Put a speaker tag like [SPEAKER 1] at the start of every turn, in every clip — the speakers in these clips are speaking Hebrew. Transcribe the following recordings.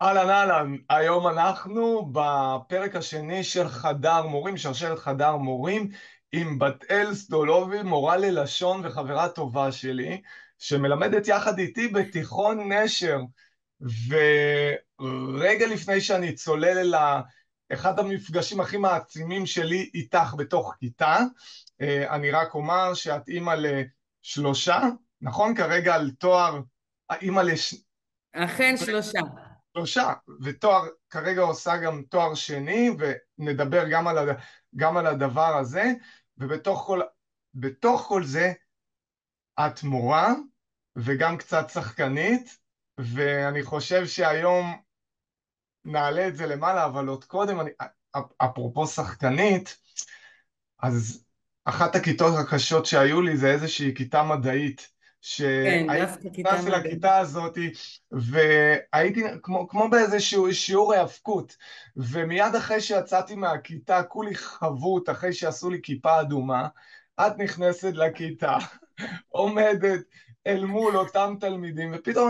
[SPEAKER 1] אהלן אהלן, היום אנחנו בפרק השני של חדר מורים, שרשרת חדר מורים, עם בת אל סטולובי, מורה ללשון וחברה טובה שלי, שמלמדת יחד איתי בתיכון נשר. ורגע לפני שאני צולל אל אחד המפגשים הכי מעצימים שלי איתך בתוך כיתה, אני רק אומר שאת אימא לשלושה, נכון? כרגע על תואר, אימא
[SPEAKER 2] אכן שלושה.
[SPEAKER 1] שלושה, ותואר, כרגע עושה גם תואר שני, ונדבר גם על הדבר הזה, ובתוך כל זה, את מורה, וגם קצת שחקנית, ואני חושב שהיום נעלה את זה למעלה, אבל עוד קודם, אפרופו שחקנית, אז אחת הכיתות הקשות שהיו לי זה איזושהי כיתה מדעית,
[SPEAKER 2] כן,
[SPEAKER 1] שהייתי
[SPEAKER 2] דווקא כיתה
[SPEAKER 1] נכנס
[SPEAKER 2] מדעית.
[SPEAKER 1] לכיתה הזאת והייתי כמו באיזשהו שיעור היאבקות, ומיד אחרי שיצאתי מהכיתה כולי חבוט אחרי שעשו לי כיפה אדומה. את נכנסת לכיתה, עומדת אל מול אותם תלמידים, ופתאום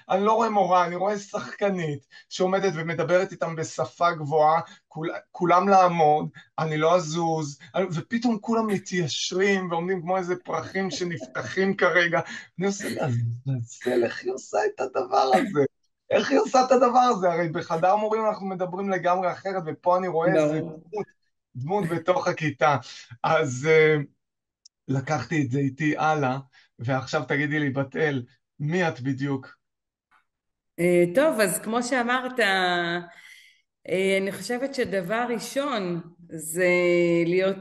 [SPEAKER 1] אני לא רואה מורה, אני רואה שחקנית שעומדת ומדברת איתם בשפה גבוהה, כולם לעמוד, אני לא אזוז, ופתאום כולם מתיישרים ועומדים כמו איזה פרחים שנפתחים כרגע. אני עושה לעזאזל, איך היא עושה את הדבר הזה? איך היא עושה את הדבר הזה? הרי בחדר מורים אנחנו מדברים לגמרי אחרת, ופה אני רואה איזה
[SPEAKER 2] ברור.
[SPEAKER 1] דמות בתוך הכיתה. אז לקחתי את זה איתי הלאה, ועכשיו תגידי לי, בת אל, מי את בדיוק?
[SPEAKER 2] טוב, אז כמו שאמרת, אני חושבת שדבר ראשון זה להיות,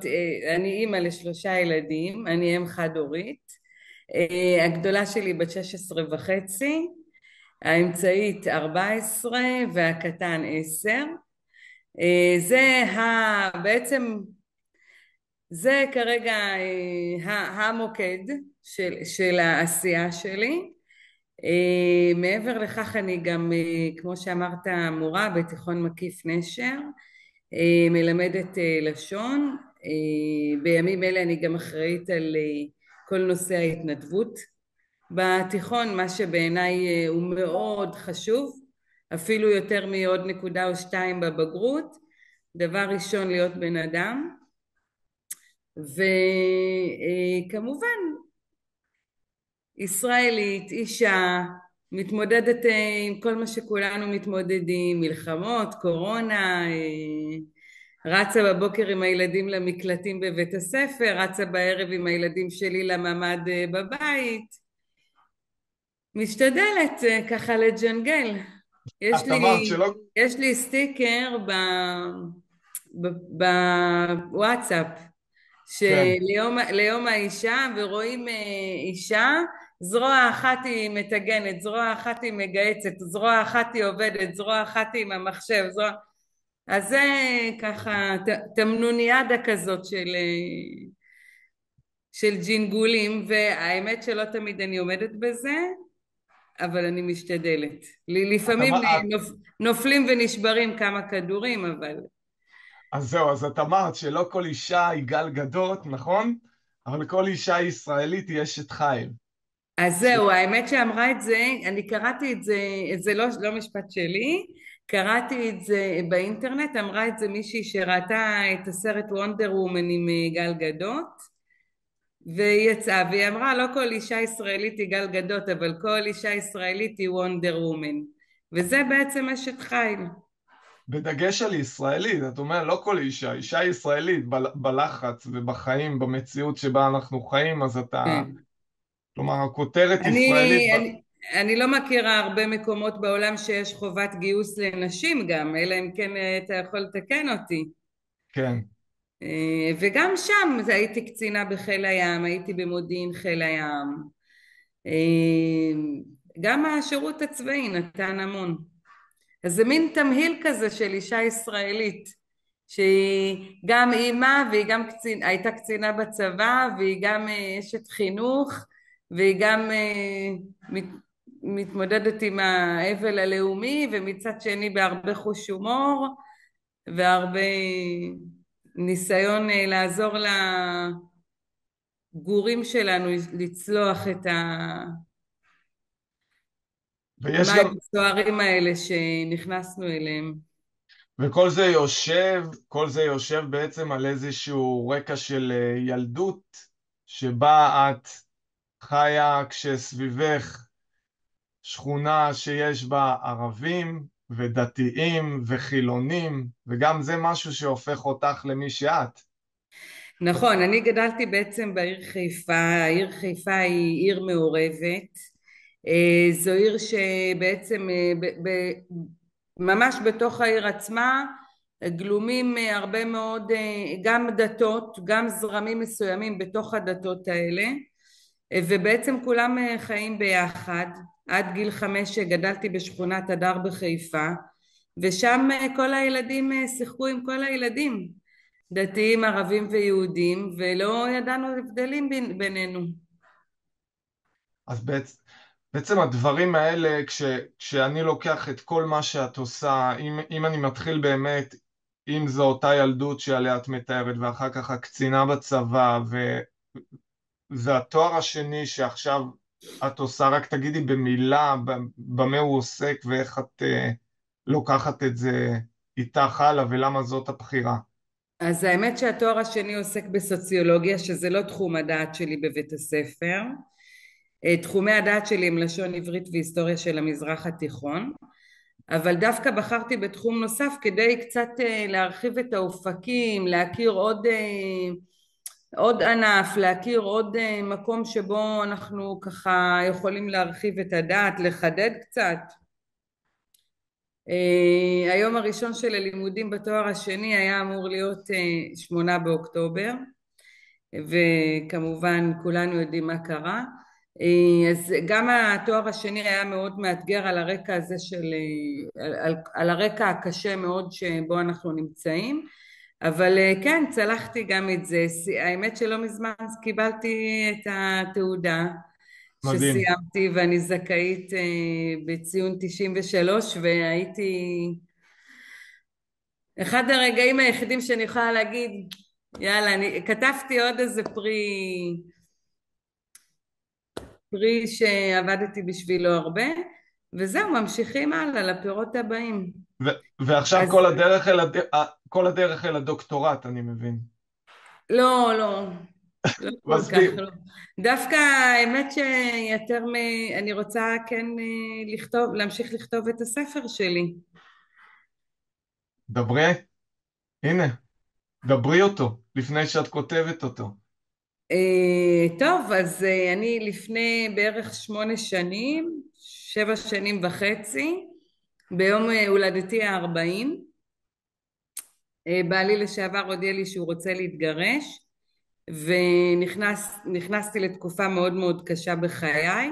[SPEAKER 2] אני אימא לשלושה ילדים, אני אם חד-הורית. הגדולה שלי בת 16 וחצי, האמצעית 14 והקטן 10. בעצם זה כרגע המוקד של העשייה שלי. מעבר לכך אני גם, כמו שאמרת, מורה בתיכון מקיף נשר, מלמדת לשון. בימים אלה אני גם אחראית על כל נושא ההתנדבות בתיכון, מה שבעיניי הוא מאוד חשוב, אפילו יותר מעוד נקודה או שתיים בבגרות. דבר ראשון, להיות בן אדם, וכמובן ישראלית, אישה, מתמודדת עם כל מה שכולנו מתמודדים, מלחמות, קורונה, רצה בבוקר עם הילדים למקלטים בבית הספר, רצה בערב עם הילדים שלי לממ"ד בבית, משתדלת ככה לג'נגל. יש
[SPEAKER 1] את אמרת
[SPEAKER 2] לי,
[SPEAKER 1] שלא...
[SPEAKER 2] יש לי סטיקר בוואטסאפ
[SPEAKER 1] כן.
[SPEAKER 2] ליום האישה, ורואים אישה, זרוע אחת היא מטגנת, זרוע אחת היא מגהצת, זרוע אחת היא עובדת, זרוע אחת היא עם המחשב, אז זה ככה תמנוניאדה כזאת של ג'ינגולים, והאמת שלא תמיד אני עומדת בזה, אבל אני משתדלת.
[SPEAKER 1] את
[SPEAKER 2] לפעמים
[SPEAKER 1] אמר, את,
[SPEAKER 2] נופלים ונשברים כמה כדורים, אבל...
[SPEAKER 1] אז זהו, אז את אמרת שלא כל אישה היא גל גדות, נכון? אבל כל אישה ישראלית היא אשת חיל.
[SPEAKER 2] אז
[SPEAKER 1] ש...
[SPEAKER 2] זהו, האמת שאמרה את זה, אני קראתי את זה, זה לא משפט שלי, קראתי את זה באינטרנט, אמרה את זה מישהי שראתה את הסרט וונדר וומן עם גל גדות, והיא יצאה והיא אמרה לא כל אישה ישראלית היא גל גדות, אבל כל אישה ישראלית היא וונדר וומן, וזה בעצם אשת חיל.
[SPEAKER 1] בדגש על ישראלית, את אומרת, לא כל אישה, אישה ישראלית בלחץ ובחיים, במציאות שבה אנחנו חיים, אז אתה,
[SPEAKER 2] כן.
[SPEAKER 1] כלומר, הכותרת ישראלית,
[SPEAKER 2] אני, אני, אני לא מכירה הרבה מקומות בעולם שיש חובת גיוס לנשים גם, אלא אם כן אתה יכול לתקן אותי.
[SPEAKER 1] כן.
[SPEAKER 2] וגם שם הייתי קצינה בחיל הים, הייתי במודיעין חיל הים. אה, גם השירות הצבאי נתן המון. אז זה מין תמהיל כזה של אישה ישראלית, שהיא גם אימא והיא גם הייתה קצינה בצבא, והיא גם אשת חינוך, והיא גם מת, מתמודדת עם האבל הלאומי, ומצד שני בהרבה חוש הומור והרבה ניסיון לעזור לגורים שלנו לצלוח
[SPEAKER 1] ויש גם,
[SPEAKER 2] המים הסוערים האלה שנכנסנו אליהם.
[SPEAKER 1] וכל זה יושב, כל זה יושב בעצם על איזשהו רקע של ילדות, שבה את חיה כשסביבך שכונה שיש בה ערבים ודתיים וחילונים, וגם זה משהו שהופך אותך למי שאת.
[SPEAKER 2] נכון, אני גדלתי בעצם בעיר חיפה. העיר חיפה היא עיר מעורבת. זו עיר שבעצם ממש בתוך העיר עצמה גלומים הרבה מאוד גם דתות, גם זרמים מסוימים בתוך הדתות האלה, ובעצם כולם חיים ביחד. עד גיל 5 גדלתי בשכונת הדר בחיפה, ושם כל הילדים שיחקו עם כל הילדים, דתיים, ערבים ויהודים, ולא ידענו הבדלים בינינו.
[SPEAKER 1] אז בעצם הדברים האלה, כשאני לוקח את כל מה שאת עושה, אם אני מתחיל באמת, אם זו אותה ילדות שעליה את מתארת, ואחר כך הקצינה בצבא, וזה התואר השני שעכשיו את עושה, רק תגידי במילה במה הוא עוסק, ואיך את לוקחת את זה איתך הלאה, ולמה זאת הבחירה.
[SPEAKER 2] אז האמת שהתואר השני עוסק בסוציולוגיה, שזה לא תחום הדעת שלי בבית הספר. תחומי הדעת שלי הם לשון עברית והיסטוריה של המזרח התיכון, אבל דווקא בחרתי בתחום נוסף כדי קצת להרחיב את האופקים, להכיר עוד ענף, להכיר עוד מקום שבו אנחנו ככה יכולים להרחיב את הדעת, לחדד קצת. היום הראשון של הלימודים בתואר השני היה אמור להיות 8 באוקטובר, וכמובן כולנו יודעים מה קרה. אז גם התואר השני היה מאוד מאתגר על הרקע הזה על הרקע הקשה מאוד שבו אנחנו נמצאים, אבל כן, צלחתי גם את זה. האמת שלא מזמן קיבלתי את התעודה
[SPEAKER 1] מדהים.
[SPEAKER 2] שסיימתי, ואני זכאית בציון 93, והייתי אחד הרגעים היחידים שאני יכולה להגיד, יאללה, אני כתבתי עוד איזה פרי שעבדתי בשבילו הרבה, וזהו, ממשיכים הלאה לפירות הבאים.
[SPEAKER 1] ועכשיו
[SPEAKER 2] אז
[SPEAKER 1] כל הדרך אל הדוקטורט, אני מבין.
[SPEAKER 2] לא, לא, לא כל כך,
[SPEAKER 1] מסביר.
[SPEAKER 2] לא. דווקא האמת שיותר אני רוצה כן לכתוב, להמשיך לכתוב את הספר שלי.
[SPEAKER 1] דברי, הנה, דברי אותו, לפני שאת כותבת אותו.
[SPEAKER 2] טוב, אז אני לפני בערך 8 שנים, 7 שנים וחצי, ביום הולדתי ה-40, בעלי לשעבר הודיע לי שהוא רוצה להתגרש, ונכנסתי לתקופה מאוד מאוד קשה בחיי.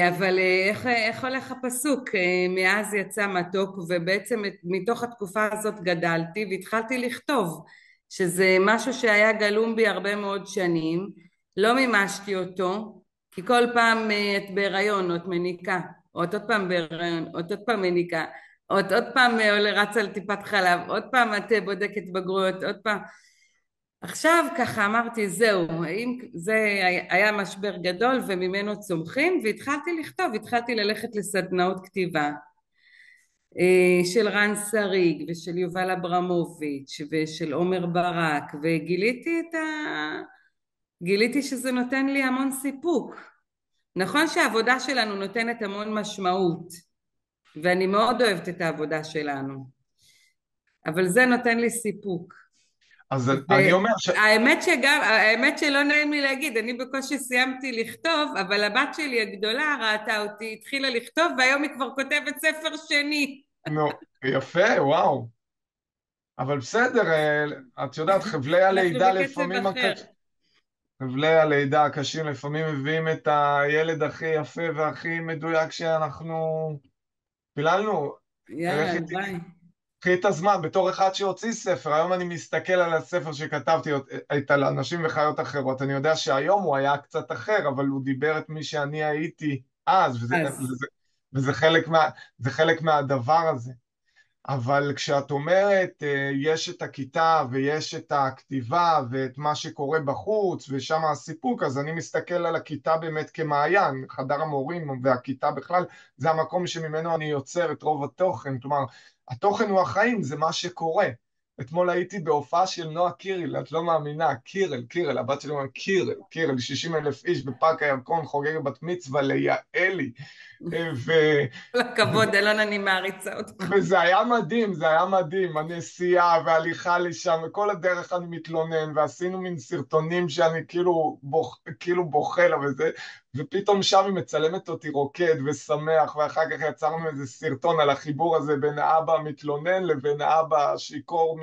[SPEAKER 2] אבל איך הולך הפסוק? מאז יצא מתוק, ובעצם מתוך התקופה הזאת גדלתי והתחלתי לכתוב, שזה משהו שהיה גלום בי הרבה מאוד שנים. לא מימשתי אותו, כי כל פעם את בהיריון או את מניקה, או את עוד פעם בהיריון, או את עוד פעם מניקה, או את עוד פעם רצה על טיפת חלב, עוד פעם את בודקת בגרויות, עוד פעם. עכשיו ככה אמרתי, זהו, האם זה היה משבר גדול וממנו צומחים, והתחלתי לכתוב, התחלתי ללכת לסדנאות כתיבה של רן שריג ושל יובל אברמוביץ' ושל עומר ברק, גיליתי שזה נותן לי המון סיפוק. נכון שהעבודה שלנו נותנת המון משמעות, ואני מאוד אוהבת את העבודה שלנו, אבל זה נותן לי סיפוק.
[SPEAKER 1] אז אני אומר
[SPEAKER 2] האמת שלא נעים לי להגיד, אני בקושי סיימתי לכתוב, אבל הבת שלי הגדולה ראתה אותי, התחילה לכתוב, והיום היא כבר כותבת ספר שני.
[SPEAKER 1] נו, יפה, וואו. אבל בסדר, את יודעת,
[SPEAKER 2] אנחנו בקצב אחר.
[SPEAKER 1] חבלי הלידה הקשים לפעמים מביאים את הילד הכי יפה והכי מדויק שאנחנו פיללנו.
[SPEAKER 2] יאללה, ביי.
[SPEAKER 1] קחי את הזמן, בתור אחד שהוציא ספר, היום אני מסתכל על הספר שכתבתי את על אנשים וחיות אחרות, אני יודע שהיום הוא היה קצת אחר, אבל הוא דיבר את מי שאני הייתי אז,
[SPEAKER 2] אז,
[SPEAKER 1] וזה חלק מהדבר הזה. אבל כשאת אומרת, יש את הכיתה ויש את הכתיבה ואת מה שקורה בחוץ ושם הסיפוק, אז אני מסתכל על הכיתה באמת כמעיין, חדר המורים והכיתה בכלל, זה המקום שממנו אני יוצר את רוב התוכן, כלומר, התוכן הוא החיים, זה מה שקורה. אתמול הייתי בהופעה של נועה קירל, את לא מאמינה, קירל, הבת שלי אומרת קירל, 60,000 איש בפארק הירקון, חוגגת בת מצווה ליעלי, ו...
[SPEAKER 2] כל הכבוד, אלון, אני מעריצה אותך.
[SPEAKER 1] וזה היה מדהים, זה היה מדהים, הנסיעה וההליכה לשם, וכל הדרך אני מתלונן, ועשינו מין סרטונים שאני כאילו בוכה לה וזה, ופתאום שם היא מצלמת אותי רוקד ושמח, ואחר כך יצרנו איזה סרטון על החיבור הזה בין האבא המתלונן לבין האבא השיכור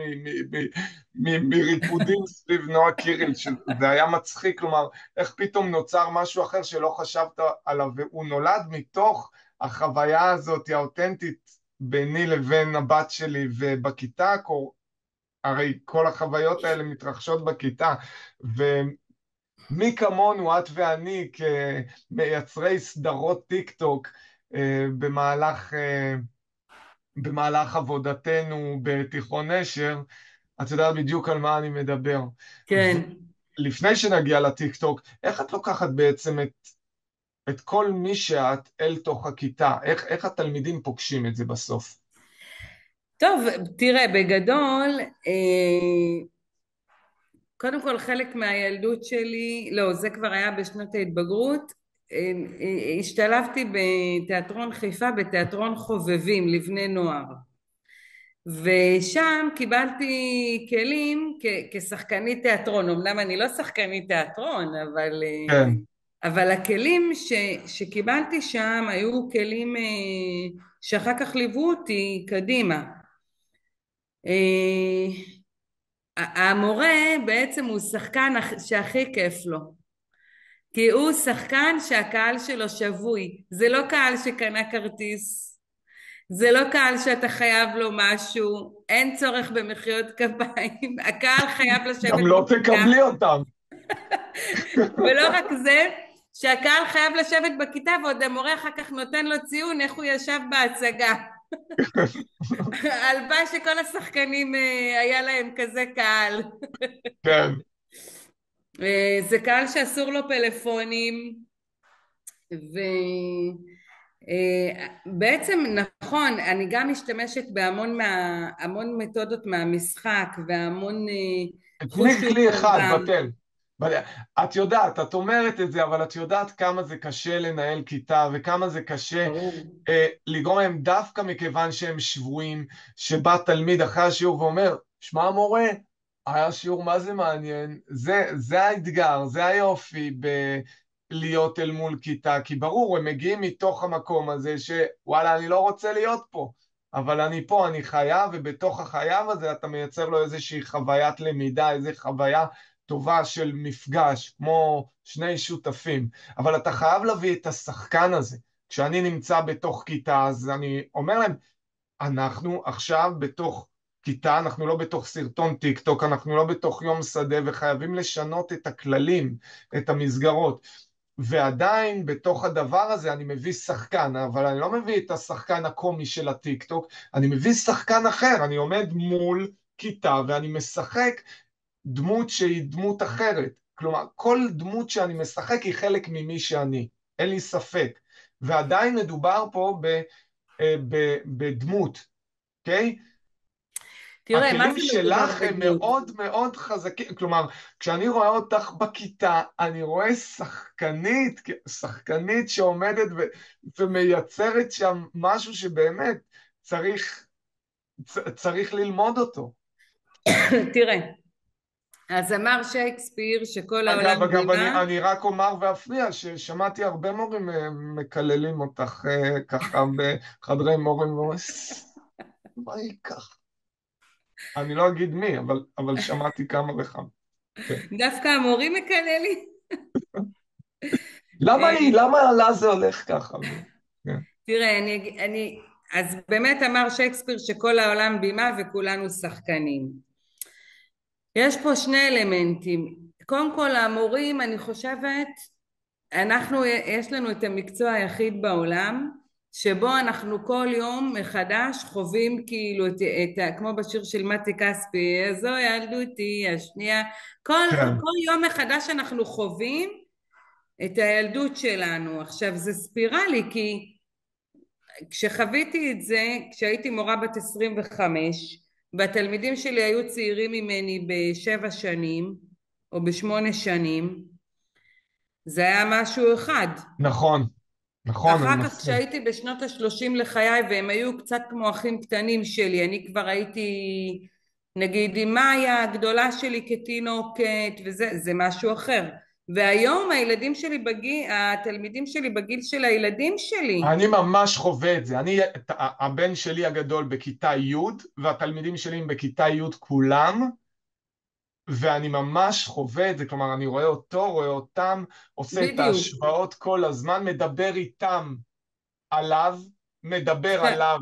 [SPEAKER 1] מריקודים סביב נועה קירל, שזה היה מצחיק, כלומר, איך פתאום נוצר משהו אחר שלא חשבת עליו, והוא נולד מתוך החוויה הזאת האותנטית ביני לבין הבת שלי ובכיתה, הרי כל החוויות האלה מתרחשות בכיתה, ומי כמונו, את ואני, כמייצרי סדרות טיק טוק, במהלך עבודתנו בתיכון נשר, את יודעת בדיוק על מה אני מדבר.
[SPEAKER 2] כן.
[SPEAKER 1] לפני שנגיע לטיק טוק, איך את לוקחת בעצם את כל מי שאת אל תוך הכיתה? איך התלמידים פוגשים את זה בסוף?
[SPEAKER 2] טוב, תראה, בגדול, קודם כל חלק מהילדות שלי, לא, זה כבר היה בשנות ההתבגרות, השתלבתי בתיאטרון חיפה, בתיאטרון חובבים לבני נוער. ושם קיבלתי כלים כשחקנית תיאטרון, אמנם אני לא שחקנית תיאטרון,
[SPEAKER 1] כן.
[SPEAKER 2] אבל הכלים שקיבלתי שם היו כלים שאחר כך ליוו אותי קדימה. המורה בעצם הוא שחקן שהכי כיף לו, כי הוא שחקן שהקהל שלו שבוי, זה לא קהל שקנה כרטיס, זה לא קהל שאתה חייב לו משהו, אין צורך במחיאות כפיים, הקהל חייב לשבת
[SPEAKER 1] גם לא
[SPEAKER 2] בכיתה,
[SPEAKER 1] תקבלי אותם.
[SPEAKER 2] ולא רק זה, שהקהל חייב לשבת בכיתה ועוד המורה אחר כך נותן לו ציון איך הוא ישב בהצגה. הלוואי שכל השחקנים היה להם כזה קהל.
[SPEAKER 1] כן.
[SPEAKER 2] זה קהל שאסור לו פלאפונים, ובעצם נכון, אני גם משתמשת המון מתודות מהמשחק והמון
[SPEAKER 1] תני
[SPEAKER 2] חוש
[SPEAKER 1] כלי
[SPEAKER 2] הומור
[SPEAKER 1] אחד,
[SPEAKER 2] גם.
[SPEAKER 1] בתל. את יודעת, את אומרת את זה, אבל את יודעת כמה זה קשה לנהל כיתה, וכמה זה קשה
[SPEAKER 2] ברור.
[SPEAKER 1] לגרום להם דווקא מכיוון שהם שבויים, שבא תלמיד אחרי השיעור ואומר, שמע המורה, היה שיעור מה זה מעניין, זה האתגר, זה היופי בלהיות אל מול כיתה, כי ברור, הם מגיעים מתוך המקום הזה שוואלה, אני לא רוצה להיות פה, אבל אני פה, אני חייב, ובתוך החייב הזה אתה מייצר לו איזושהי חוויית למידה, איזו חוויה טובה של מפגש, כמו שני שותפים, אבל אתה חייב להביא את השחקן הזה. כשאני נמצא בתוך כיתה, אז אני אומר להם, אנחנו עכשיו בתוך כיתה, אנחנו לא בתוך סרטון טיק טוק, אנחנו לא בתוך יום שדה, וחייבים לשנות את הכללים, את המסגרות. ועדיין בתוך הדבר הזה אני מביא שחקן, אבל אני לא מביא את השחקן הקומי של הטיק טוק, אני מביא שחקן אחר, אני עומד מול כיתה ואני משחק דמות שהיא דמות אחרת. כלומר, כל דמות שאני משחק היא חלק ממי שאני, אין לי ספק. ועדיין מדובר פה בדמות, אוקיי?
[SPEAKER 2] תראה, מה
[SPEAKER 1] הכלים
[SPEAKER 2] זה מדובר
[SPEAKER 1] שלך הם
[SPEAKER 2] בדמות?
[SPEAKER 1] מאוד מאוד חזקים, כלומר, כשאני רואה אותך בכיתה, אני רואה שחקנית שעומדת ומייצרת שם משהו שבאמת צריך ללמוד אותו.
[SPEAKER 2] תראה, אז אמר שייקספיר שכל העולם
[SPEAKER 1] אגב,
[SPEAKER 2] בימה.
[SPEAKER 1] אני רק אומר ואפריע ששמעתי הרבה מורים מקללים אותך ככה בחדרי מורים, ואומרים, מה היא ככה? אני לא אגיד מי, אבל שמעתי כמה וכמה. כן.
[SPEAKER 2] דווקא המורים מקללים.
[SPEAKER 1] למה לה זה הולך ככה? כן.
[SPEAKER 2] תראה, אז באמת אמר שייקספיר שכל העולם בימה וכולנו שחקנים. יש פה שני אלמנטים. קודם כל, המורים, אני חושבת, יש לנו את המקצוע היחיד בעולם שבו אנחנו כל יום מחדש חווים כאילו כמו בשיר של מתי כספי, זו ילדותי השנייה,
[SPEAKER 1] כן,
[SPEAKER 2] כל יום מחדש אנחנו חווים את הילדות שלנו. עכשיו זה ספירלי, כי כשחוויתי את זה, כשהייתי מורה בת 25, והתלמידים שלי היו צעירים ממני ב7 שנים, או ב8 שנים, זה היה משהו אחד.
[SPEAKER 1] נכון, נכון,
[SPEAKER 2] אחר
[SPEAKER 1] אני
[SPEAKER 2] כך
[SPEAKER 1] מסכים.
[SPEAKER 2] כשהייתי בשנות ה-30 לחיי, והם היו קצת כמו אחים קטנים שלי, אני כבר הייתי, נגיד, עם מאיה הגדולה שלי כתינוקת, וזה, זה משהו אחר. והיום הילדים שלי בגיל, התלמידים שלי בגיל של הילדים שלי.
[SPEAKER 1] אני ממש חווה את זה. הבן שלי הגדול בכיתה י' והתלמידים שלי הם בכיתה י' כולם, ואני ממש חווה את זה. כלומר, אני רואה אותו, רואה אותם, עושה את
[SPEAKER 2] בדיוק.
[SPEAKER 1] ההשוואות כל הזמן, מדבר איתם עליו, מדבר עליו,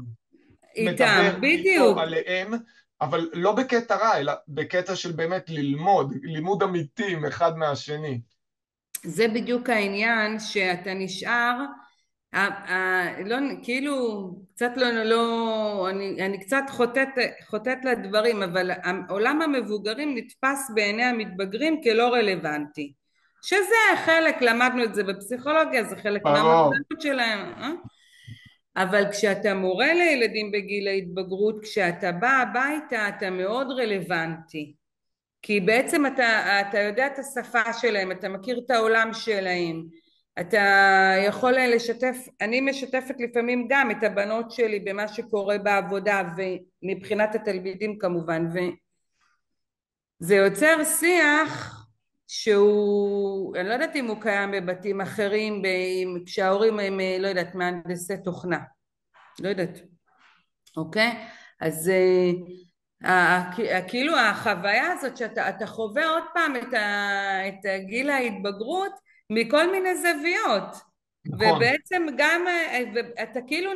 [SPEAKER 1] מדבר
[SPEAKER 2] איתם,
[SPEAKER 1] איתו
[SPEAKER 2] בדיוק.
[SPEAKER 1] עליהם, אבל לא בקטע רע, אלא בקטע של באמת ללמוד, לימוד אמיתי אחד מהשני.
[SPEAKER 2] זה בדיוק העניין, שאתה נשאר, לא, כאילו, קצת אני קצת חוטאת לדברים, אבל עולם המבוגרים נתפס בעיני המתבגרים כלא רלוונטי. שזה חלק, למדנו את זה בפסיכולוגיה, זה חלק
[SPEAKER 1] ברור.
[SPEAKER 2] מהמוגנות שלהם, אבל כשאתה מורה לילדים בגיל ההתבגרות, כשאתה בא הביתה, אתה מאוד רלוונטי. כי בעצם אתה יודע את השפה שלהם, אתה מכיר את העולם שלהם, אתה יכול לשתף, אני משתפת לפעמים גם את הבנות שלי במה שקורה בעבודה, ומבחינת התלמידים כמובן, וזה יוצר שיח שהוא, אני לא יודעת אם הוא קיים בבתים אחרים, כשההורים הם, לא יודעת, מהנדסי תוכנה, לא יודעת, אוקיי? אז כאילו החוויה הזאת שאתה חווה עוד פעם את גיל ההתבגרות מכל מיני זוויות,
[SPEAKER 1] נכון.
[SPEAKER 2] ובעצם גם אתה כאילו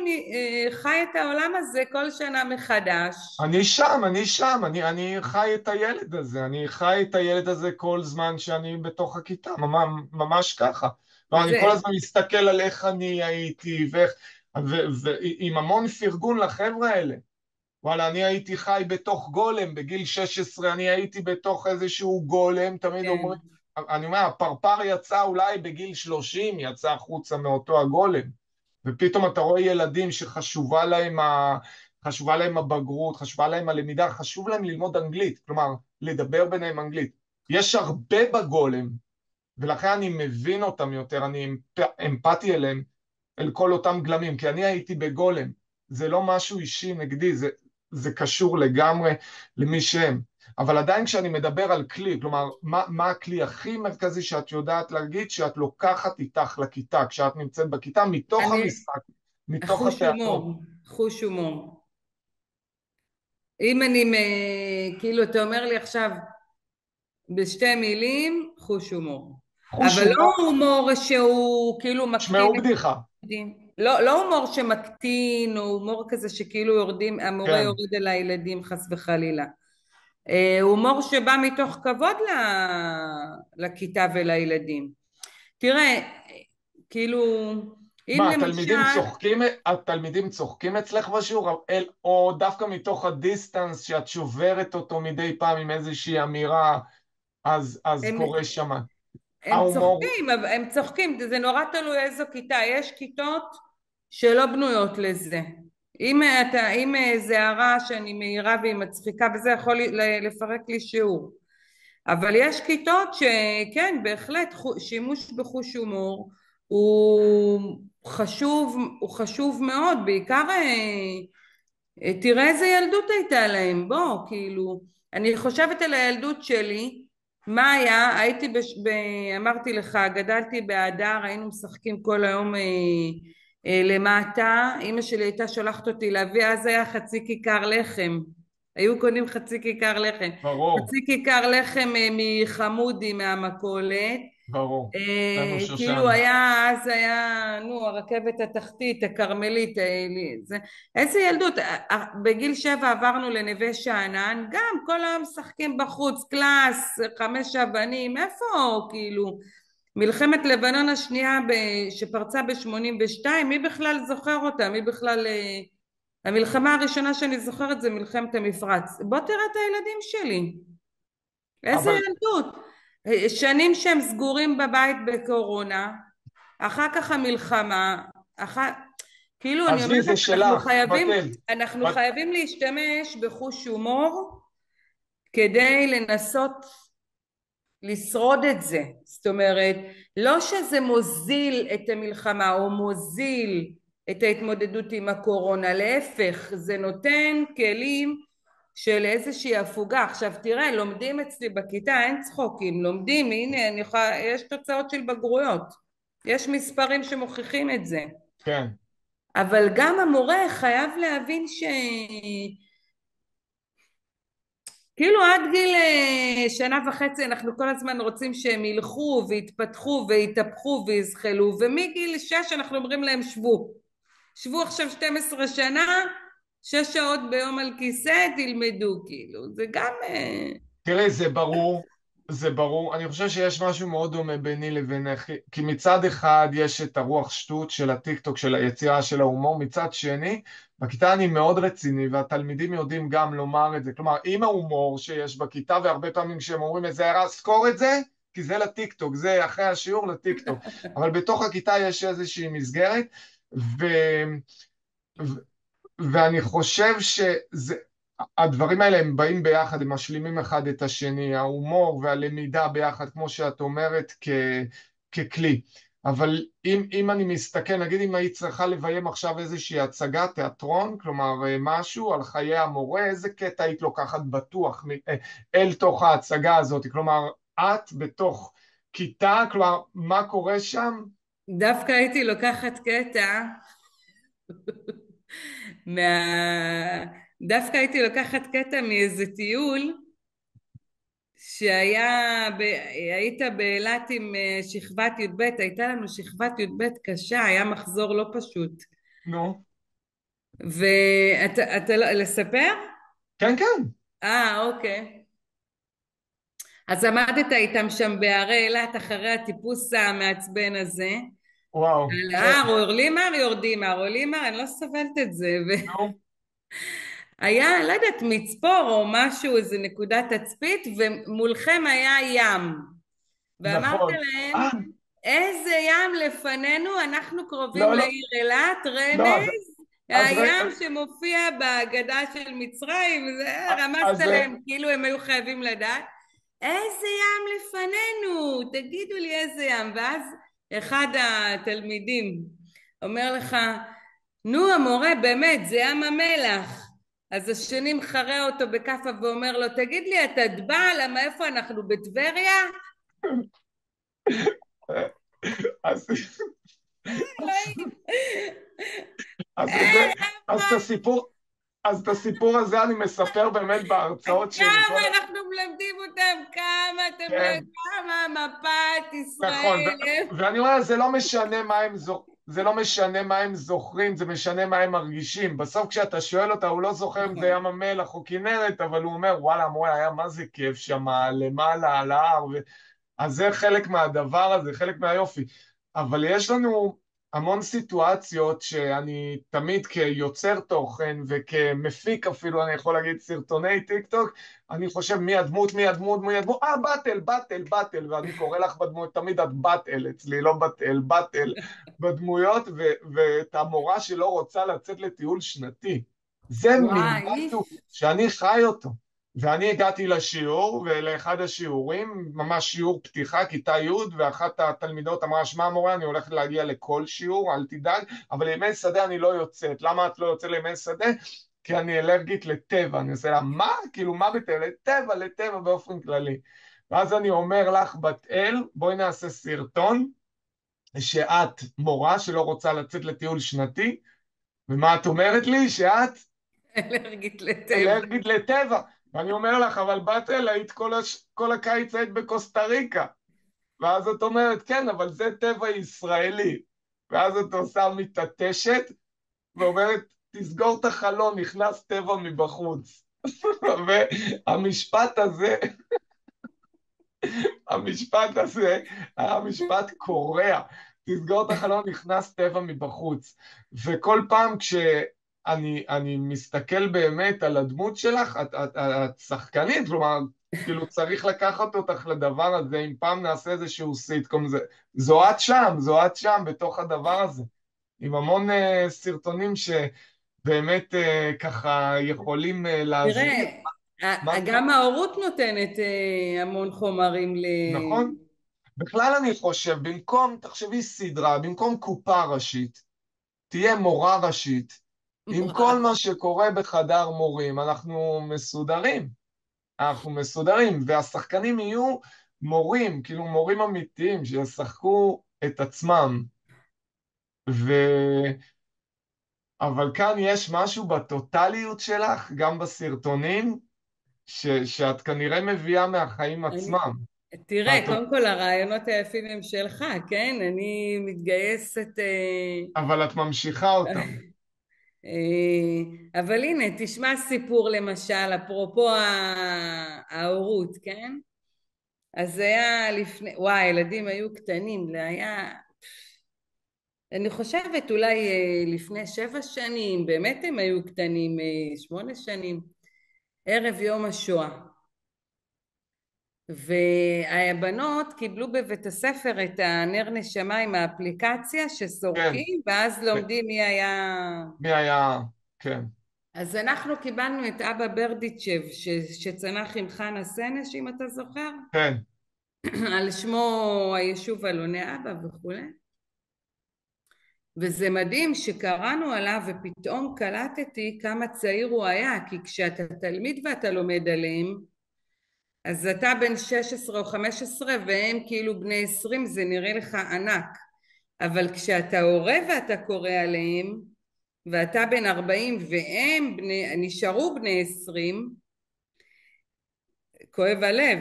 [SPEAKER 2] חי את העולם הזה כל שנה מחדש.
[SPEAKER 1] אני שם, אני שם, אני חי את הילד הזה, אני חי את הילד הזה כל זמן שאני בתוך הכיתה, ממש ככה. לא, אני כל
[SPEAKER 2] זה,
[SPEAKER 1] הזמן מסתכל על איך אני הייתי, ועם המון פרגון לחבר'ה האלה. וואלה, אני הייתי חי בתוך גולם, בגיל 16 אני הייתי בתוך איזשהו גולם, תמיד
[SPEAKER 2] כן,
[SPEAKER 1] אומרים, אני אומר, הפרפר יצא אולי בגיל 30, יצא החוצה מאותו הגולם. ופתאום אתה רואה ילדים חשובה להם הבגרות, חשובה להם הלמידה, חשוב להם ללמוד אנגלית, כלומר, לדבר ביניהם אנגלית. יש הרבה בגולם, ולכן אני מבין אותם יותר, אני אמפתי אליהם, אל כל אותם גלמים, כי אני הייתי בגולם. זה לא משהו אישי נגדי, זה קשור לגמרי למי שהם. אבל עדיין כשאני מדבר על כלי, כלומר, מה הכלי הכי מרכזי שאת יודעת להגיד שאת לוקחת איתך לכיתה, כשאת נמצאת בכיתה, מתוך
[SPEAKER 2] אני,
[SPEAKER 1] המשחק, מתוך
[SPEAKER 2] חוש
[SPEAKER 1] התיאטרון.
[SPEAKER 2] הומור, חוש הומור. אם אני, כאילו אתה אומר לי עכשיו בשתי מילים, חוש הומור.
[SPEAKER 1] חוש
[SPEAKER 2] אבל לא
[SPEAKER 1] הומור,
[SPEAKER 2] הומור שהוא כאילו מקטין
[SPEAKER 1] שמעו
[SPEAKER 2] את
[SPEAKER 1] בדיחה.
[SPEAKER 2] הילדים. לא הומור שמקטין, או הומור כזה שכאילו המורה
[SPEAKER 1] כן,
[SPEAKER 2] יורד על הילדים חס וחלילה. הומור שבא מתוך כבוד לכיתה ולילדים. תראה, כאילו, אם
[SPEAKER 1] מה,
[SPEAKER 2] למשל,
[SPEAKER 1] התלמידים צוחקים אצלך בשיעור, או דווקא מתוך הדיסטנס שאת שוברת אותו מדי פעם עם איזושהי אמירה, אז
[SPEAKER 2] הם,
[SPEAKER 1] קורה שם
[SPEAKER 2] הם
[SPEAKER 1] ההומור,
[SPEAKER 2] צוחקים, אבל הם צוחקים, זה נורא תלוי איזו כיתה, יש כיתות שלא בנויות לזה. אם זה הערה שאני מעירה והיא מצחיקה וזה יכול לפרק לי שיעור. אבל יש כיתות שכן, בהחלט, שימוש בחוש הומור הוא חשוב מאוד, בעיקר תראה איזה ילדות הייתה להם, בוא, כאילו, אני חושבת על הילדות שלי, מה היה, אמרתי לך, גדלתי בהדר, היינו משחקים כל היום למטה, אמא שלי הייתה שולחת אותי להביא, אז היה חצי כיכר לחם, היו קונים חצי כיכר לחם,
[SPEAKER 1] ברור,
[SPEAKER 2] חצי כיכר לחם מחמודי מהמכולת,
[SPEAKER 1] ברור, אצלנו
[SPEAKER 2] כאילו
[SPEAKER 1] שושן,
[SPEAKER 2] אז היה, נו, הרכבת התחתית, הכרמלית, איזה ילדות, בגיל 7 עברנו לנווה שאנן, גם כל היום משחקים בחוץ, קלאס, 5 אבנים, איפה, כאילו, מלחמת לבנון השנייה שפרצה ב-82, מי בכלל זוכר אותה? מי בכלל... המלחמה הראשונה שאני זוכרת זה מלחמת המפרץ. בוא תראה את הילדים שלי. איזה
[SPEAKER 1] אבל
[SPEAKER 2] ילדות. שנים שהם סגורים בבית בקורונה, אחר כך המלחמה, כאילו אני
[SPEAKER 1] עזבי,
[SPEAKER 2] אומרת,
[SPEAKER 1] זה שלך, בתל.
[SPEAKER 2] אנחנו חייבים להשתמש בחוש הומור כדי לנסות לשרוד את זה. זאת אומרת, לא שזה מוזיל את המלחמה או מוזיל את ההתמודדות עם הקורונה, להפך, זה נותן כלים של איזושהי הפוגה. עכשיו תראה, לומדים אצלי בכיתה, אין צחוקים, לומדים, הנה, יש תוצאות של בגרויות, יש מספרים שמוכיחים את זה.
[SPEAKER 1] כן.
[SPEAKER 2] אבל גם המורה חייב להבין כאילו עד גיל שנה וחצי אנחנו כל הזמן רוצים שהם ילכו ויתפתחו ויתהפכו ויזחלו, ומגיל 6 אנחנו אומרים להם שבו. שבו עכשיו 12 שנה, 6 שעות ביום על כיסא, תלמדו, כאילו. זה גם...
[SPEAKER 1] תראי, זה ברור, זה ברור. אני חושב שיש משהו מאוד דומה ביני לבינך, כי מצד אחד יש את הרוח שטות של הטיקטוק, של היצירה של ההומור, מצד שני, בכיתה אני מאוד רציני, והתלמידים יודעים גם לומר את זה. כלומר, עם ההומור שיש בכיתה, והרבה פעמים כשהם אומרים איזה הערה, זכור את זה, כי זה לטיקטוק, זה אחרי השיעור לטיקטוק. אבל בתוך הכיתה יש איזושהי מסגרת, ו... ואני חושב שהדברים האלה הם באים ביחד, הם משלימים אחד את השני, ההומור והלמידה ביחד, כמו שאת אומרת, ככלי. אבל אם אני מסתכל, נגיד אם היית צריכה לביים עכשיו איזושהי הצגת תיאטרון, כלומר משהו על חיי המורה, איזה קטע היית לוקחת בטוח אל תוך ההצגה הזאת? כלומר, את בתוך כיתה, כלומר, מה קורה שם?
[SPEAKER 2] דווקא הייתי לוקחת קטע מה... דווקא הייתי לוקחת קטע מאיזה טיול היית באילת עם שכבת י"ב, הייתה לנו שכבת י"ב קשה, היה מחזור לא פשוט.
[SPEAKER 1] נו.
[SPEAKER 2] ואתה לספר?
[SPEAKER 1] כן, כן.
[SPEAKER 2] אוקיי. אז עמדת איתם שם בהרי אילת אחרי הטיפוס המעצבן הזה.
[SPEAKER 1] וואו.
[SPEAKER 2] על ההר, עולים הר, יורדים הר, עולים הר, אני לא סובלת את זה.
[SPEAKER 1] נו.
[SPEAKER 2] היה, לא יודעת, מצפור או משהו, איזה נקודת תצפית, ומולכם היה ים. ואמרת
[SPEAKER 1] נכון.
[SPEAKER 2] להם, איזה ים לפנינו, אנחנו קרובים
[SPEAKER 1] לא, לא,
[SPEAKER 2] לעיר אילת,
[SPEAKER 1] לא,
[SPEAKER 2] רמז,
[SPEAKER 1] אז,
[SPEAKER 2] הים שמופיע בהגדה של מצרים, רמזת
[SPEAKER 1] אז,
[SPEAKER 2] להם, כאילו הם היו חייבים לדעת, איזה ים לפנינו, תגידו לי איזה ים. ואז אחד התלמידים אומר לך, נו המורה, באמת, זה ים המלח. אז השני מחרה אותו בכפה ואומר לו, תגיד לי, אתה דבע, למה איפה אנחנו, בטבריה?
[SPEAKER 1] אז,
[SPEAKER 2] אלוהים.
[SPEAKER 1] אז, אז את הסיפור, אז את הסיפור הזה אני מספר באמת בהרצאות שלי.
[SPEAKER 2] כמה אנחנו מלמדים אותם,
[SPEAKER 1] כן,
[SPEAKER 2] כמה מפת
[SPEAKER 1] נכון,
[SPEAKER 2] ישראל.
[SPEAKER 1] ואני אומר, זה לא משנה מה הם זה לא משנה מה הם זוכרים, זה משנה מה הם מרגישים. בסוף כשאתה שואל אותה, הוא לא זוכר אם זה
[SPEAKER 2] נכון.
[SPEAKER 1] ים המלח או כנרת, אבל הוא אומר, וואלה, המורה, היה מה זה כיף שם, למעלה, על ההר, אז זה חלק מהדבר הזה, חלק מהיופי. אבל יש לנו המון סיטואציות שאני תמיד כיוצר תוכן וכמפיק אפילו, אני יכול להגיד סרטוני טיק טוק, אני חושב מי הדמות, באטל, ואני קורא לך בדמות, תמיד את באטל אצלי, לא באטל בדמויות, ואת המורה שלא רוצה לצאת לטיול שנתי. זה
[SPEAKER 2] וואי,
[SPEAKER 1] משהו שאני חי אותו. ואני הגעתי לשיעור, ולאחד השיעורים, ממש שיעור פתיחה, כיתה י', ואחת התלמידות אמרה, שמע המורה, אני הולכת להגיע לכל שיעור, אל תדאג, אבל לימי שדה אני לא יוצאת. למה את לא יוצאת לימי שדה? כי אני אלרגית לטבע. אני עושה לה, מה? כאילו, מה בטבע? לטבע באופן כללי. ואז אני אומר לך, בת אל, בואי נעשה סרטון, שאת מורה שלא רוצה לצאת לטיול שנתי, ומה את אומרת לי? שאת
[SPEAKER 2] אלרגית לטבע.
[SPEAKER 1] אלרגית לטבע. ואני אומר לך, אבל בת אל, היית כל הקיץ היית בקוסטה ריקה. ואז את אומרת, כן, אבל זה טבע ישראלי. ואז את עושה מתעטשת, ואומרת, תסגור את החלון, נכנס טבע מבחוץ. והמשפט הזה, המשפט הזה היה משפט קורע. תסגור את החלון, נכנס טבע מבחוץ. וכל פעם כשאני מסתכל באמת על הדמות שלך, את שחקנית, כלומר, כאילו צריך לקחת אותך לדבר הזה, אם פעם נעשה איזשהו סיטקום, זו את שם, זו את שם, בתוך הדבר הזה. עם המון סרטונים שבאמת ככה יכולים להסביר
[SPEAKER 2] תראה,
[SPEAKER 1] מה קרה.
[SPEAKER 2] גם ההורות נותנת המון חומרים
[SPEAKER 1] נכון? בכלל אני חושב, במקום, תחשבי סדרה, במקום קופה ראשית, תהיה מורה ראשית. עם כל מה שקורה בחדר מורים, אנחנו מסודרים. אנחנו מסודרים, והשחקנים יהיו מורים, כאילו מורים אמיתיים, שישחקו את עצמם. ו... אבל כאן יש משהו בטוטליות שלך, גם בסרטונים, שאת כנראה מביאה מהחיים עצמם.
[SPEAKER 2] תראה,
[SPEAKER 1] והטוט...
[SPEAKER 2] קודם כל הרעיונות היפים הם שלך, כן? אני מתגייסת,
[SPEAKER 1] אבל את ממשיכה אותם.
[SPEAKER 2] אבל הנה, תשמע סיפור למשל, אפרופו ההורות, כן? אז זה היה לפני, וואי, הילדים היו קטנים, זה היה, אני חושבת אולי לפני 7 שנים, באמת הם היו קטנים, 8 שנים, ערב יום השואה. והבנות קיבלו בבית הספר את הנר נשמה עם האפליקציה
[SPEAKER 1] כן,
[SPEAKER 2] שסורקים ואז לומדים מי היה.
[SPEAKER 1] מי היה... כן,
[SPEAKER 2] אז אנחנו קיבלנו את אבא ברדיצ'ב שצנח עם חנה סנש אם אתה זוכר,
[SPEAKER 1] כן,
[SPEAKER 2] על שמו היישוב אלוני אבא וכולי. וזה מדהים שקראנו עליו ופתאום קלטתי כמה צעיר הוא היה, כי כשאתה תלמיד ואתה לומד עליהם אז אתה בן 16 או 15 והם כאילו בני 20, זה נראה לך ענק. אבל כשאתה הורה ואתה קורא עליהם, ואתה בן 40 והם נשארו בני 20, כואב הלב.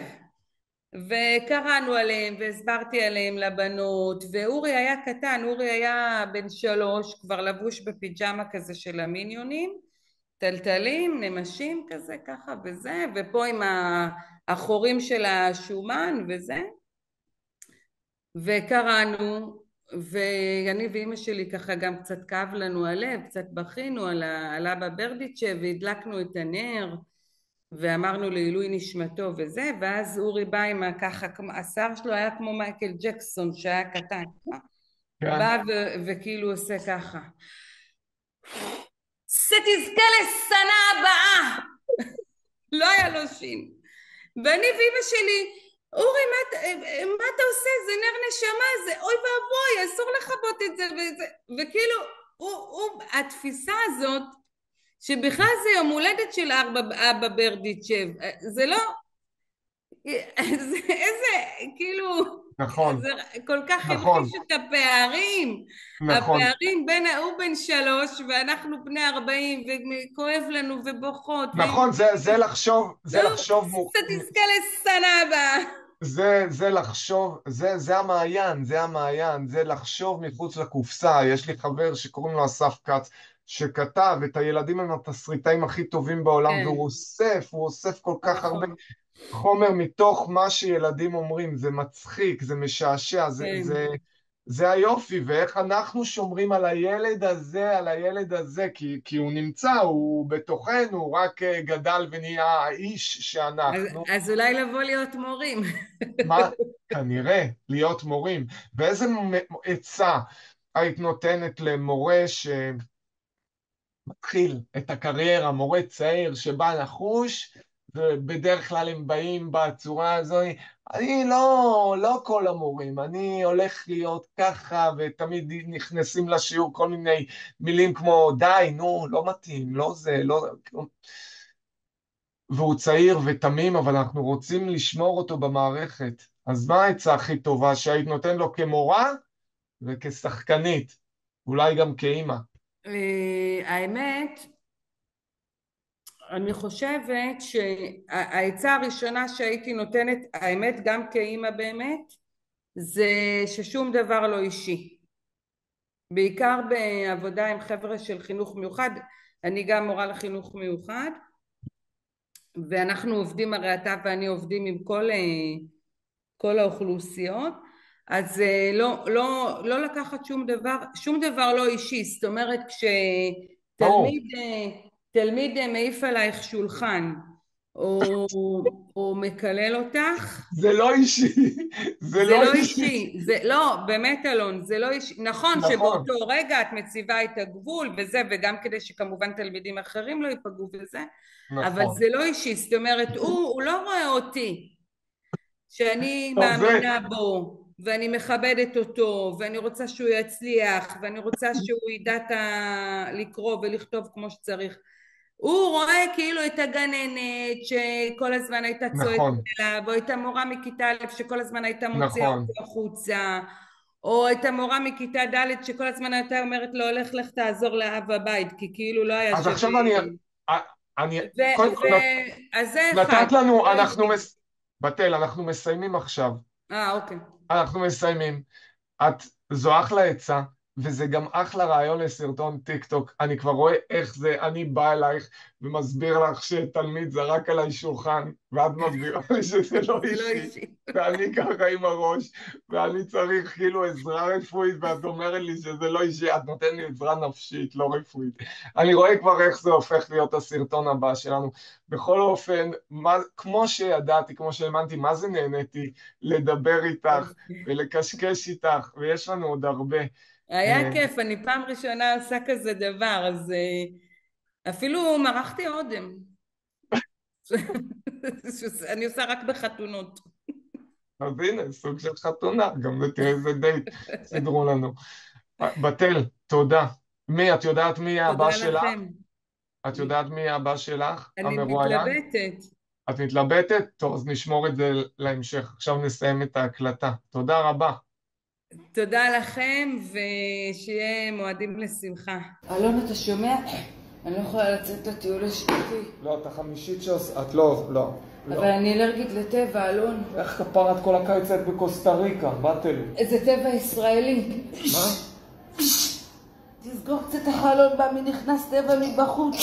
[SPEAKER 2] וקראנו עליהם והסברתי עליהם לבנות, ואורי היה קטן, אורי היה בן 3, כבר לבוש בפיג'מה כזה של המיניונים, טלטלים, נמשים כזה ככה וזה, ופה עם החורים של השומן וזה, וקראנו, ואני ואימא שלי ככה גם קצת כאב לנו הלב, קצת בכינו על אבא ברדיצ'ה, והדלקנו את הנר, ואמרנו לעילוי נשמתו וזה, ואז אורי בא עם ככה, השיער שלו היה כמו מייקל ג'קסון שהיה קטן,
[SPEAKER 1] כן.
[SPEAKER 2] בא וכאילו עושה ככה, שתזכה לשנה הבאה, לא היה לו שין. ואני ואימא שלי, אורי, מה אתה עושה? זה נר נשמה, זה אוי ואבוי, אסור לכבות את זה, וכאילו, התפיסה הזאת, שבכלל זה יום הולדת של אבא ברדיצ'ב, זה לא, איזה, כאילו,
[SPEAKER 1] נכון,
[SPEAKER 2] זה כל כך
[SPEAKER 1] נכון,
[SPEAKER 2] המחיש את הפערים,
[SPEAKER 1] נכון,
[SPEAKER 2] הפערים בין ההוא בן 3 ואנחנו בני 40 וכואב לנו ובוכות,
[SPEAKER 1] נכון, זה
[SPEAKER 2] לא,
[SPEAKER 1] לחשוב,
[SPEAKER 2] תזכה לשנה הבאה.
[SPEAKER 1] זה לחשוב, זה המעיין, זה המעיין, זה לחשוב מחוץ לקופסה. יש לי חבר שקוראים לו אסף כץ, שכתב את הילדים הם התסריטאים הכי טובים בעולם,
[SPEAKER 2] כן,
[SPEAKER 1] הוא אוסף כל כך הרבה
[SPEAKER 2] נכון,
[SPEAKER 1] חומר מתוך מה שילדים אומרים. זה מצחיק, זה משעשע,
[SPEAKER 2] כן.
[SPEAKER 1] זה היופי. ואיך אנחנו שומרים על הילד הזה, על הילד הזה, כי הוא נמצא, הוא בתוכנו, הוא רק גדל ונהיה האיש שאנחנו.
[SPEAKER 2] אז אולי לבוא להיות מורים.
[SPEAKER 1] מה? כנראה, להיות מורים. ואיזה עצה היית נותנת למורה שמתחיל את הקריירה, מורה צעיר שבא לחוש, ובדרך כלל הם באים בצורה הזו, אני לא כל המורים, אני הולך להיות ככה, ותמיד נכנסים לשיעור כל מיני מילים כמו די, נו, לא מתאים, לא זה, לא... והוא צעיר ותמים, אבל אנחנו רוצים לשמור אותו במערכת. אז מה העצה הכי טובה שהיית נותן לו כמורה וכשחקנית? אולי גם כאימא.
[SPEAKER 2] האמת, אני חושבת שהעצה הראשונה שהייתי נותנת, האמת גם כאימא באמת, זה ששום דבר לא אישי. בעיקר בעבודה עם חבר'ה של חינוך מיוחד, אני גם מורה לחינוך מיוחד, ואנחנו עובדים, הרי אתה ואני עובדים עם כל כל האוכלוסיות, אז לא לקחת שום דבר לא אישי. זאת אומרת,
[SPEAKER 1] ברור.
[SPEAKER 2] תלמיד מעיף עלייך שולחן, או מקלל אותך,
[SPEAKER 1] זה לא אישי, זה
[SPEAKER 2] זה
[SPEAKER 1] לא
[SPEAKER 2] לא
[SPEAKER 1] אישי.
[SPEAKER 2] אישי, זה לא, באמת אלון, זה לא אישי. נכון
[SPEAKER 1] נכון,
[SPEAKER 2] שבאותו רגע את מציבה את הגבול וזה, וגם כדי שכמובן תלמידים אחרים לא ייפגעו וזה, אבל
[SPEAKER 1] נכון.
[SPEAKER 2] זה לא אישי. זאת אומרת, הוא לא רואה אותי, שאני
[SPEAKER 1] טוב, זה,
[SPEAKER 2] מאמינה בו, ואני מכבדת אותו, ואני רוצה שהוא יצליח, ואני רוצה שהוא ידע לקרוא ולכתוב כמו שצריך. הוא רואה כאילו את הגננת שכל הזמן הייתה צועקת
[SPEAKER 1] נכון,
[SPEAKER 2] עליו, או את המורה מכיתה א' שכל הזמן הייתה מוציאה
[SPEAKER 1] נכון.
[SPEAKER 2] אותו החוצה, או את המורה מכיתה ד' שכל הזמן הייתה אומרת לו, לך תעזור לאב הבית, כי כאילו לא היה
[SPEAKER 1] אז
[SPEAKER 2] שווה.
[SPEAKER 1] עכשיו אני, קודם כל,
[SPEAKER 2] אז זה אחד,
[SPEAKER 1] נתת לנו,
[SPEAKER 2] לא אישי.
[SPEAKER 1] בתל, אנחנו מסיימים עכשיו.
[SPEAKER 2] אוקיי.
[SPEAKER 1] אנחנו מסיימים. את, זו אחלה עצה, וזה גם אחלה רעיון לסרטון טיק טוק. אני כבר רואה איך זה, אני בא אלייך ומסביר לך שתלמיד זרק עליי שולחן, ואת מסבירה לי שזה לא
[SPEAKER 2] זה לא
[SPEAKER 1] אישי,
[SPEAKER 2] אישי.
[SPEAKER 1] ואני ככה עם הראש, ואני צריך כאילו עזרה רפואית, ואת אומרת לי שזה לא אישי, את נותנת לי עזרה נפשית, לא רפואית. אני רואה כבר איך זה הופך להיות הסרטון הבא שלנו. בכל אופן, כמו שידעתי, כמו שהאמנתי, מה זה נהניתי לדבר איתך, ולקשקש איתך, ויש לנו עוד הרבה.
[SPEAKER 2] היה כיף, אני פעם ראשונה עושה כזה דבר, אז אפילו מרחתי אודם. אני עושה רק בחתונות.
[SPEAKER 1] אז הנה, סוג של חתונה, גם תראה איזה דייט סידרו לנו. בתל, תודה. את יודעת מי הבא
[SPEAKER 2] תודה
[SPEAKER 1] שלך?
[SPEAKER 2] לכם.
[SPEAKER 1] את יודעת מי הבא שלך,
[SPEAKER 2] אני
[SPEAKER 1] המרואיין?
[SPEAKER 2] מתלבטת.
[SPEAKER 1] את מתלבטת? טוב, אז נשמור את זה להמשך. עכשיו נסיים את ההקלטה. תודה רבה.
[SPEAKER 2] תודה לכם, ושיהיה מועדים לשמחה. אלון, אתה שומע? אני לא יכולה לצאת לטיול השנתי.
[SPEAKER 1] לא, את החמישית את לא.
[SPEAKER 2] אבל אני אלרגית לטבע, אלון.
[SPEAKER 1] איך כפרת כל הקיץ את בקוסטה ריקה, בתל?
[SPEAKER 2] איזה טבע ישראלי.
[SPEAKER 1] מה?
[SPEAKER 2] תסגור קצת החלון, בא מי נכנס טבע מבחוץ.